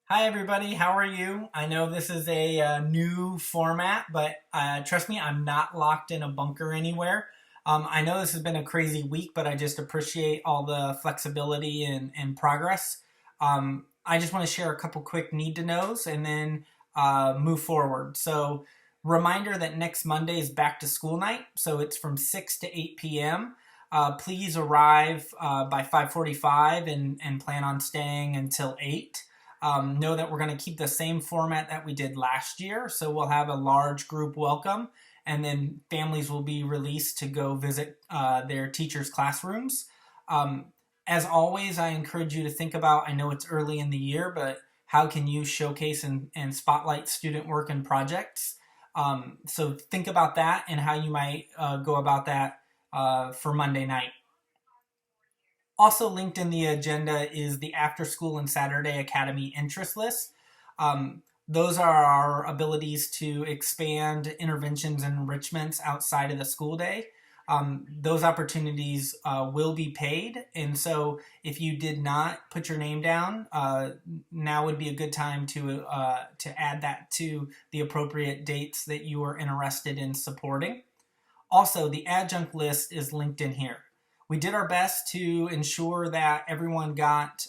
Hi, everybody. How are you? I know this is a new format, but trust me, I'm not locked in a bunker anywhere. I know this has been a crazy week, but I just appreciate all the flexibility and progress. I just want to share a couple quick need to knows and then move forward. So, reminder that next Monday is back to school night. So, it's from 6 to 8 p.m. Please arrive by 5:45 and plan on staying until 8. Know that we're going to keep the same format that we did last year. So we'll have a large group welcome, and then families will be released to go visit their teachers' classrooms. Um, as always, I encourage you to think about, I know it's early in the year, but how can you showcase and spotlight student work and projects? So think about that and how you might go about that for Monday night. Also linked in the agenda is the After School and Saturday Academy interest list. Those are our abilities to expand interventions and enrichments outside of the school day. Those opportunities will be paid, and so if you did not put your name down, now would be a good time to add that to the appropriate dates that you are interested in supporting. Also, the adjunct list is linked in here. We did our best to ensure that everyone got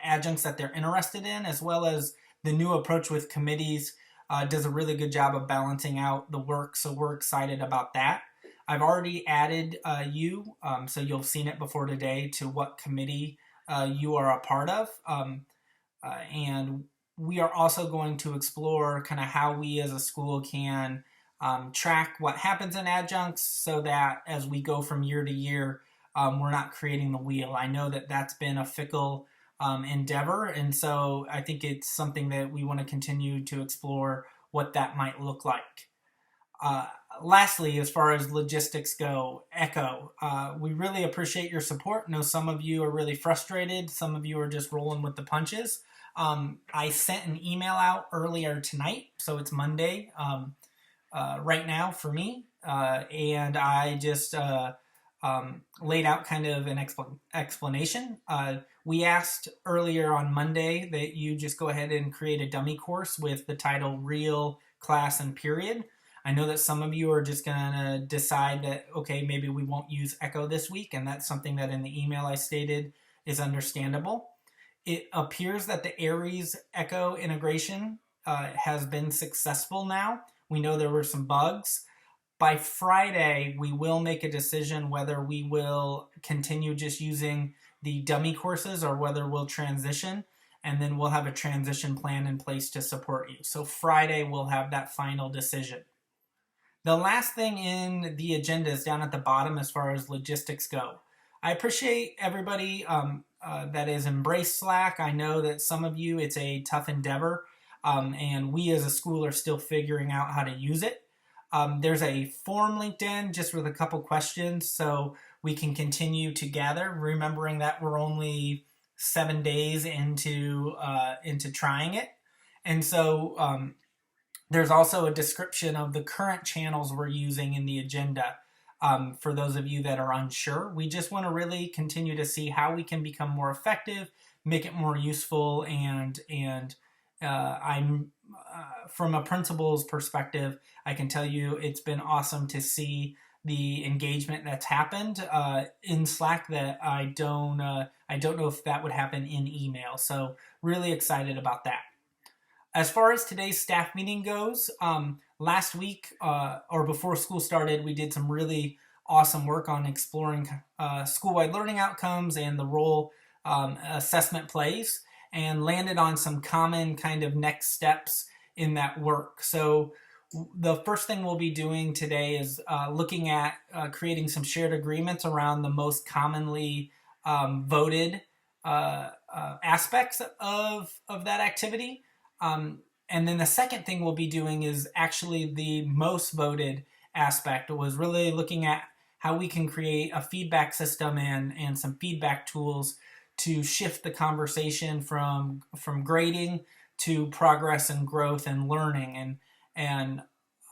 adjuncts that they're interested in, as well as the new approach with committees does a really good job of balancing out the work, so we're excited about that. I've already added so you'll have seen it before today, to what committee you are a part of. And we are also going to explore kind of how we as a school can track what happens in adjuncts so that as we go from year to year, we're not creating the wheel. I know that that's been a fickle endeavor, and so I think it's something that we want to continue to explore what that might look like. Uh, Lastly, as far as logistics go, Echo, we really appreciate your support. I know some of you are really frustrated, some of you are just rolling with the punches. I sent an email out earlier tonight, so it's Monday right now for me, and I just laid out kind of an explanation. We asked earlier on Monday that you just go ahead and create a dummy course with the title Real, Class, and Period. I know that some of you are just going to decide that, okay, maybe we won't use Echo this week, and that's something that in the email I stated is understandable. It appears that the Aries Echo integration has been successful now. We know there were some bugs. By Friday, we will make a decision whether we will continue just using the dummy courses or whether we'll transition, and then we'll have a transition plan in place to support you. So Friday, we'll have that final decision. The last thing in the agenda is down at the bottom as far as logistics go. I appreciate everybody that has embraced Slack. I know that some of you, it's a tough endeavor, and we as a school are still figuring out how to use it. There's a form linked in just with a couple questions so we can continue to gather, remembering that we're only 7 days into trying it. And so there's also a description of the current channels we're using in the agenda. For those of you that are unsure, we just want to really continue to see how we can become more effective, make it more useful, and I'm from a principal's perspective, I can tell you it's been awesome to see the engagement that's happened in Slack that I don't know if that would happen in email. So really excited about that. As far as today's staff meeting goes, last week or before school started, we did some really awesome work on exploring school-wide learning outcomes and the role assessment plays, and landed on some common kind of next steps in that work. So the first thing we'll be doing today is looking at creating some shared agreements around the most commonly voted aspects of that activity. And then the second thing we'll be doing is actually the most voted aspect, was really looking at how we can create a feedback system and some feedback tools to shift the conversation from grading to progress and growth and learning, and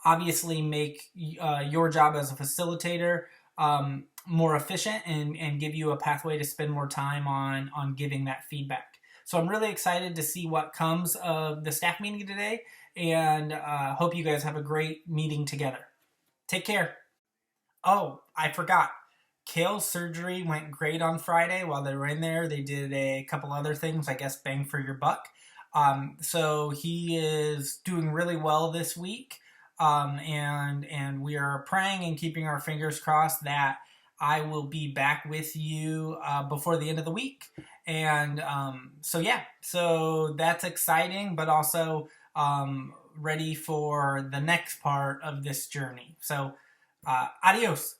obviously make your job as a facilitator more efficient and give you a pathway to spend more time on giving that feedback. So I'm really excited to see what comes of the staff meeting today, and hope you guys have a great meeting together. Take care. Oh, I forgot. Kale's surgery went great on Friday. While they were in there, they did a couple other things, I guess, bang for your buck. So he is doing really well this week, and we are praying and keeping our fingers crossed that I will be back with you before the end of the week. And so yeah, so that's exciting, but also ready for the next part of this journey. So adios.